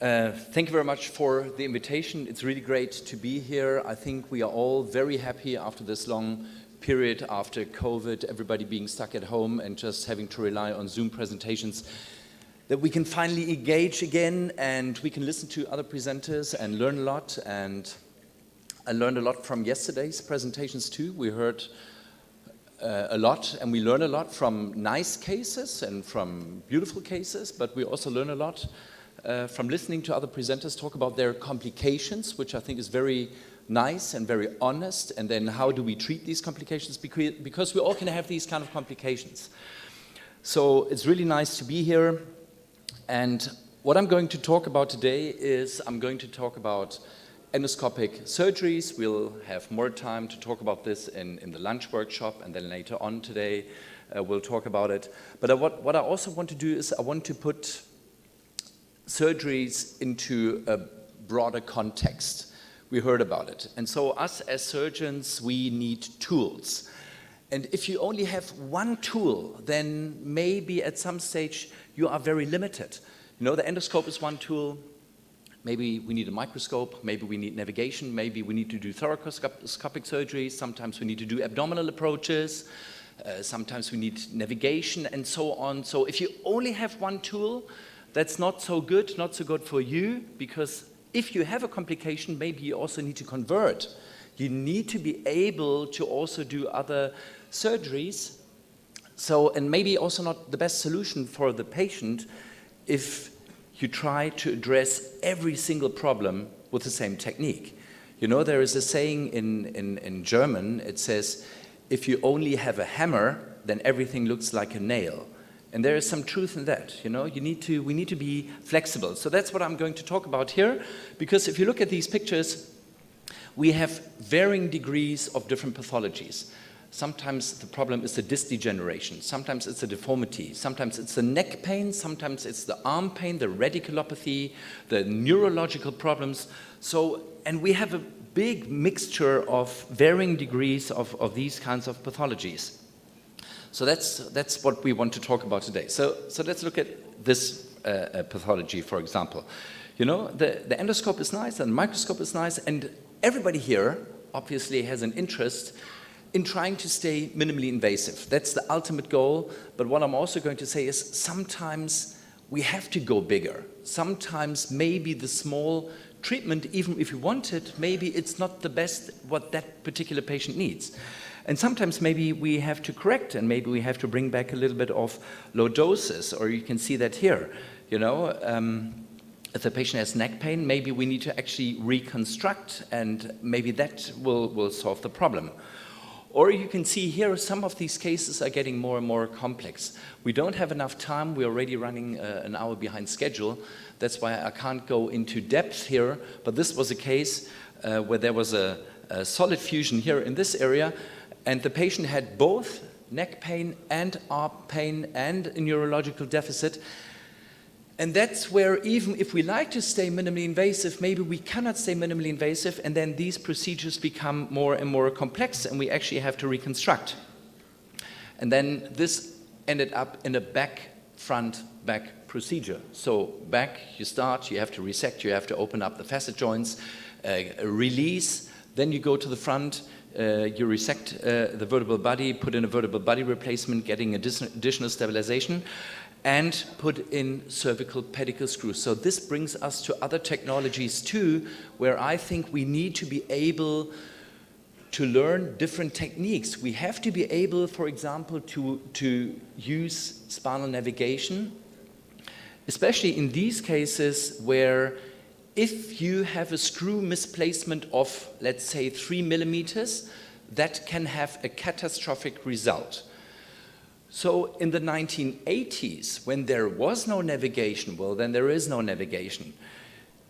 Thank you very much for the invitation. It's really great to be here. I think we are all very happy after this long period after COVID, everybody being stuck at home and just having to rely on Zoom presentations, that we can finally engage again and we can listen to other presenters and learn a lot. And I learned a lot from yesterday's presentations too. We heard a lot and we learn a lot from nice cases and from beautiful cases, but we also learn a lot from listening to other presenters talk about their complications, which I think is very nice and very honest, and then how do we treat these complications, because we all can have these kind of complications. So it's really nice to be here, and what I'm going to talk about today is I'm going to talk about endoscopic surgeries. We'll have more time to talk about this in the lunch workshop, and then later on today we'll talk about it. But what I also want to do is I want to put surgeries into a broader context. We heard about it. And so us as surgeons, we need tools. And if you only have one tool, then maybe at some stage you are very limited. You know, the endoscope is one tool. Maybe we need a microscope, maybe we need navigation, maybe we need to do thoracoscopic surgery, sometimes we need to do abdominal approaches, sometimes we need navigation and so on. So if you only have one tool, that's not so good for you, because if you have a complication, maybe you also need to convert. You need to be able to also do other surgeries. So, and maybe also not the best solution for the patient if you try to address every single problem with the same technique. You know, there is a saying in German, it says, if you only have a hammer, then everything looks like a nail. And there is some truth in that, you know, we need to be flexible. So that's what I'm going to talk about here, because if you look at these pictures, we have varying degrees of different pathologies. Sometimes the problem is the disc degeneration, sometimes it's a deformity, sometimes it's the neck pain, sometimes it's the arm pain, the radiculopathy, the neurological problems. So, and we have a big mixture of varying degrees of these kinds of pathologies. So that's what we want to talk about today. So let's look at this pathology, for example. You know, the endoscope is nice and the microscope is nice, and everybody here obviously has an interest in trying to stay minimally invasive. That's the ultimate goal, but what I'm also going to say is sometimes we have to go bigger. Sometimes maybe the small treatment, even if you want it, maybe it's not the best what that particular patient needs. And sometimes maybe we have to correct, and maybe we have to bring back a little bit of low doses, or you can see that here. You know, if the patient has neck pain, maybe we need to actually reconstruct, and maybe that will solve the problem. Or you can see here, some of these cases are getting more and more complex. We don't have enough time. We're already running an hour behind schedule. That's why I can't go into depth here, but this was a case where there was a solid fusion here in this area, and the patient had both neck pain and arm pain and a neurological deficit. And that's where, even if we like to stay minimally invasive, maybe we cannot stay minimally invasive, and then these procedures become more and more complex and we actually have to reconstruct. And then this ended up in a front back procedure. So back, you start, you have to resect, you have to open up the facet joints, release, then you go to the front, you resect the vertebral body, put in a vertebral body replacement, getting additional stabilization, and put in cervical pedicle screws. So this brings us to other technologies too, where I think we need to be able to learn different techniques. We have to be able, for example, to use spinal navigation, especially in these cases where if you have a screw misplacement of, let's say, 3 millimeters, that can have a catastrophic result. So in the 1980s, when there was no navigation, well, then there is no navigation.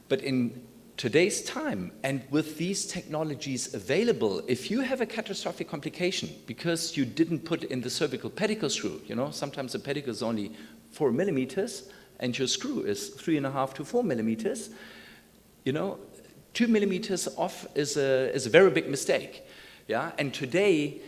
But in today's time, and with these technologies available, if you have a catastrophic complication because you didn't put in the cervical pedicle screw, you know, sometimes the pedicle is only 4 millimeters, and your screw is 3.5 to 4 millimeters, you know, 2 millimeters off is a very big mistake. Yeah? And today,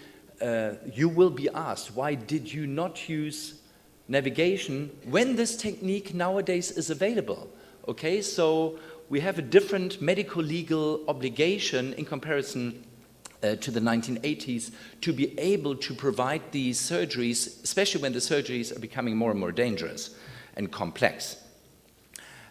you will be asked, why did you not use navigation when this technique nowadays is available? Okay, so we have a different medical legal obligation in comparison to the 1980s to be able to provide these surgeries, especially when the surgeries are becoming more and more dangerous and complex.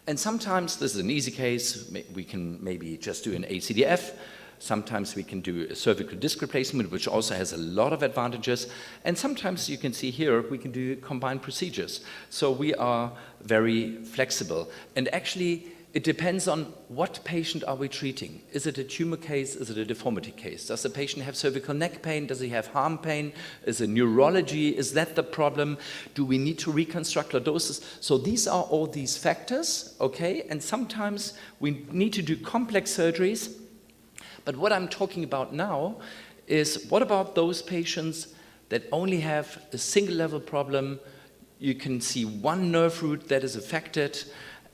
And sometimes this is an easy case. We can maybe just do an ACDF. Sometimes we can do a cervical disc replacement, which also has a lot of advantages. And sometimes you can see here, we can do combined procedures. So we are very flexible. And actually, it depends on what patient are we treating. Is it a tumor case? Is it a deformity case? Does the patient have cervical neck pain? Does he have arm pain? Is it neurology? Is that the problem? Do we need to reconstruct lordosis? So these are all these factors, okay? And sometimes we need to do complex surgeries. But what I'm talking about now is, what about those patients that only have a single level problem? You can see one nerve root that is affected.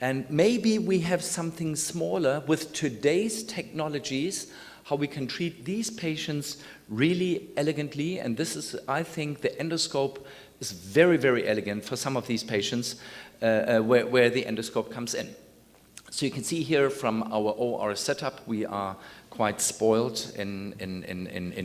And maybe we have something smaller with today's technologies, how we can treat these patients really elegantly. And this is, I think, the endoscope is very, very elegant for some of these patients where the endoscope comes in. So you can see here from our OR setup, we are quite spoiled in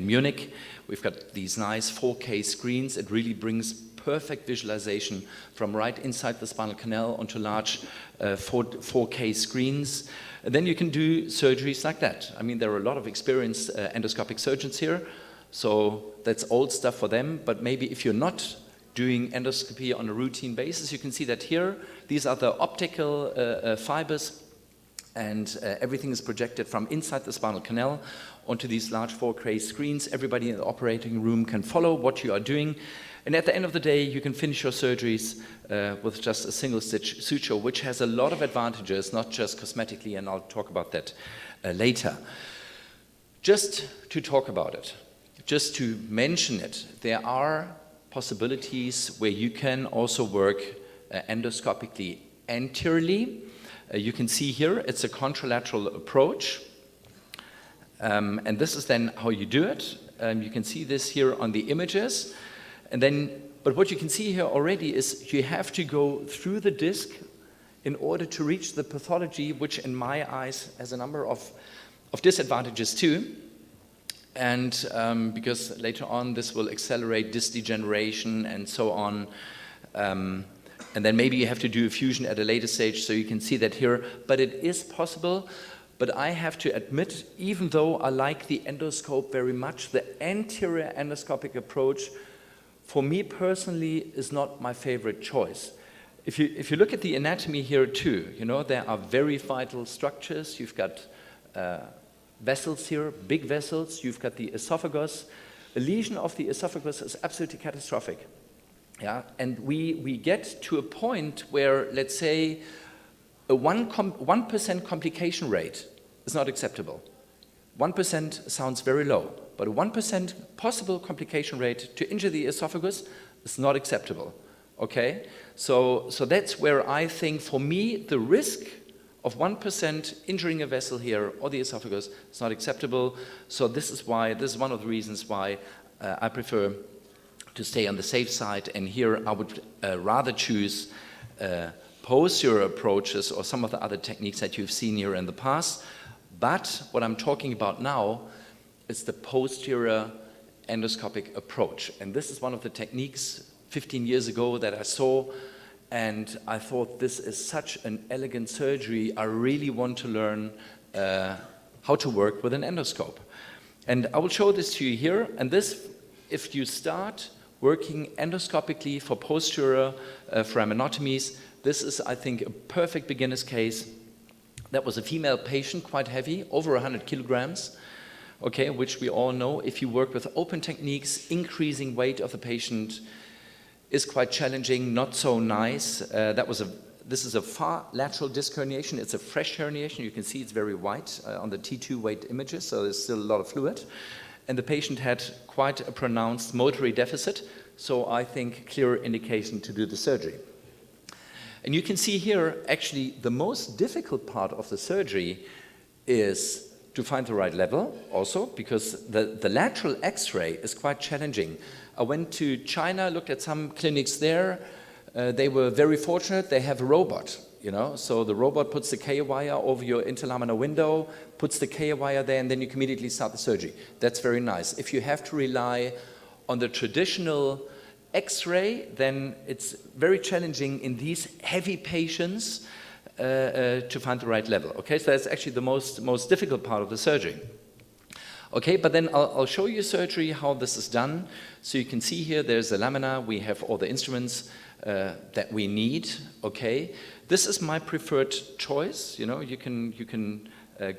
Munich. We've got these nice 4K screens. It really brings perfect visualization from right inside the spinal canal onto large 4K screens. And then you can do surgeries like that. I mean, there are a lot of experienced endoscopic surgeons here, so that's old stuff for them. But maybe if you're not doing endoscopy on a routine basis, you can see that here. These are the optical fibers, and everything is projected from inside the spinal canal onto these large 4K screens. Everybody in the operating room can follow what you are doing. And at the end of the day, you can finish your surgeries with just a single stitch suture, which has a lot of advantages, not just cosmetically, and I'll talk about that later. Just to talk about it, just to mention it, there are possibilities where you can also work endoscopically anteriorly. You can see here, it's a contralateral approach. And this is then how you do it. You can see this here on the images. And then, but what you can see here already is you have to go through the disc in order to reach the pathology, which in my eyes has a number of disadvantages too. And because later on this will accelerate disc degeneration and so on. And then maybe you have to do a fusion at a later stage, so you can see that here. But it is possible. But I have to admit, even though I like the endoscope very much, the anterior endoscopic approach, for me personally, is not my favorite choice. If you look at the anatomy here too, you know, there are very vital structures. You've got vessels here, big vessels. You've got the esophagus. A lesion of the esophagus is absolutely catastrophic. Yeah, and we get to a point where, let's say, a 1% complication rate is not acceptable. 1% sounds very low, but a 1% possible complication rate to injure the esophagus is not acceptable. Okay, so that's where I think, for me, the risk of 1% injuring a vessel here or the esophagus is not acceptable. So this is one of the reasons why I prefer to stay on the safe side. And here I would rather choose posterior approaches or some of the other techniques that you've seen here in the past. But what I'm talking about now is the posterior endoscopic approach. And this is one of the techniques 15 years ago that I saw, and I thought, this is such an elegant surgery. I really want to learn how to work with an endoscope. And I will show this to you here. And this, if you start working endoscopically for posterior foraminotomies, this is, I think, a perfect beginner's case. That was a female patient, quite heavy, over 100 kilograms, okay, which we all know. If you work with open techniques, increasing weight of the patient is quite challenging, not so nice. This is a far lateral disc herniation. It's a fresh herniation. You can see it's very white on the T2 weight images, so there's still a lot of fluid. And the patient had quite a pronounced motory deficit, so I think clear indication to do the surgery. And you can see here, actually, the most difficult part of the surgery is to find the right level also, because the lateral X-ray is quite challenging. I went to China, looked at some clinics there. They were very fortunate. They have a robot. you know? So the robot puts the K-wire over your interlaminar window, puts the K-wire there, and then you can immediately start the surgery. That's very nice. If you have to rely on the traditional X-ray, then it's very challenging in these heavy patients to find the right level. Okay, so that's actually the most difficult part of the surgery. Okay, but then I'll show you surgery, how this is done. So you can see here, there's the lamina. We have all the instruments that we need. Okay, this is my preferred choice. You know, you can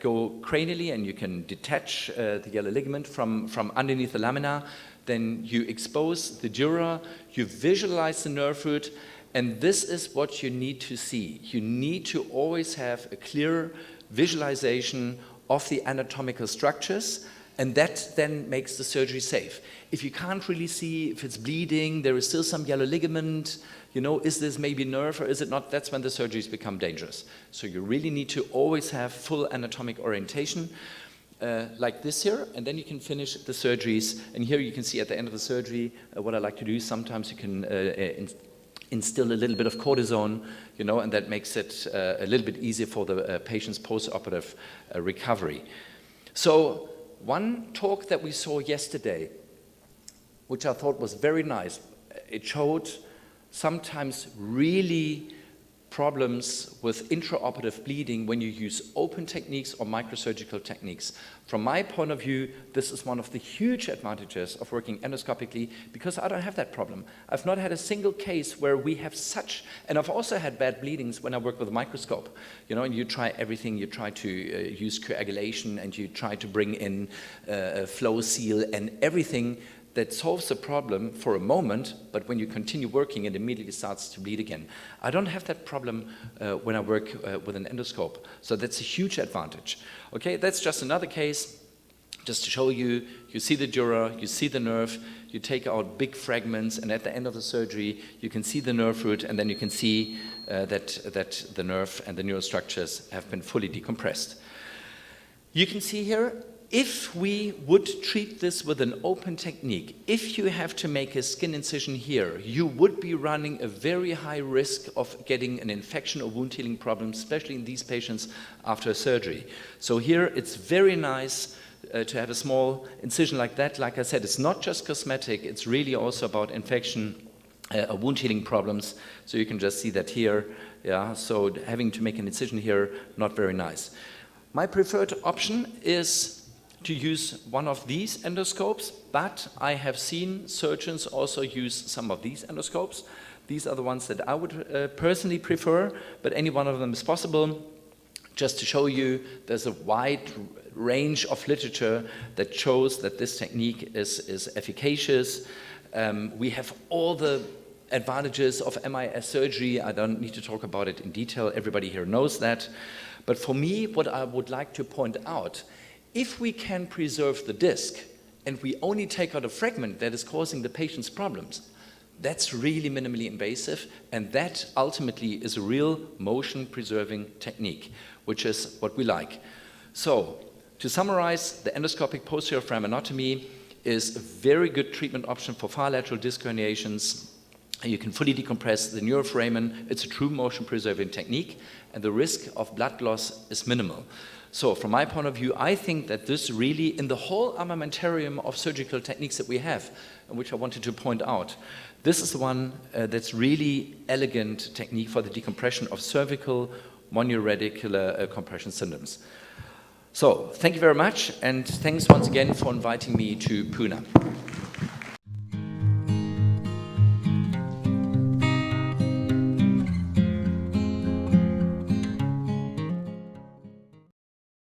go cranially and you can detach the yellow ligament from underneath the lamina. Then you expose the dura, you visualize the nerve root, and this is what you need to see. You need to always have a clear visualization of the anatomical structures, and that then makes the surgery safe. If you can't really see if it's bleeding, there is still some yellow ligament, you know, is this maybe nerve or is it not? That's when the surgeries become dangerous. So you really need to always have full anatomic orientation. Like this here, and then you can finish the surgeries. And here you can see at the end of the surgery, what I like to do, sometimes you can instill a little bit of cortisone, you know, and that makes it a little bit easier for the patient's post-operative recovery. So one talk that we saw yesterday, which I thought was very nice, it showed sometimes really problems with intraoperative bleeding when you use open techniques or microsurgical techniques. From my point of view, this is one of the huge advantages of working endoscopically because I don't have that problem. I've not had a single case where we have such, and I've also had bad bleedings when I work with a microscope, you know, and you try everything, you try to use coagulation and you try to bring in flow seal and everything that solves the problem for a moment, but when you continue working, it immediately starts to bleed again. I don't have that problem when I work with an endoscope, so that's a huge advantage. Okay, that's just another case, just to show you, you see the dura, you see the nerve, you take out big fragments, and at the end of the surgery, you can see the nerve root, and then you can see that the nerve and the neurostructures have been fully decompressed. You can see here, if we would treat this with an open technique, if you have to make a skin incision here, you would be running a very high risk of getting an infection or wound healing problem, especially in these patients after surgery. So here it's very nice to have a small incision like that. Like I said, it's not just cosmetic, it's really also about infection, wound healing problems. So you can just see that here. Yeah, so having to make an incision here, not very nice. My preferred option is to use one of these endoscopes, but I have seen surgeons also use some of these endoscopes. These are the ones that I would personally prefer, but any one of them is possible. Just to show you, there's a wide range of literature that shows that this technique is efficacious. We have all the advantages of MIS surgery. I don't need to talk about it in detail. Everybody here knows that. But for me, what I would like to point out, if we can preserve the disc and we only take out a fragment that is causing the patient's problems, that's really minimally invasive, and that ultimately is a real motion-preserving technique, which is what we like. So, to summarize, the endoscopic posterior foraminectomy is a very good treatment option for far lateral disc herniations. You can fully decompress the neuroforamen. It's a true motion-preserving technique, and the risk of blood loss is minimal. So from my point of view, I think that this really, in the whole armamentarium of surgical techniques that we have, and which I wanted to point out, this is the one that's really elegant technique for the decompression of cervical monoradicular compression syndromes. So thank you very much, and thanks once again for inviting me to PUNE.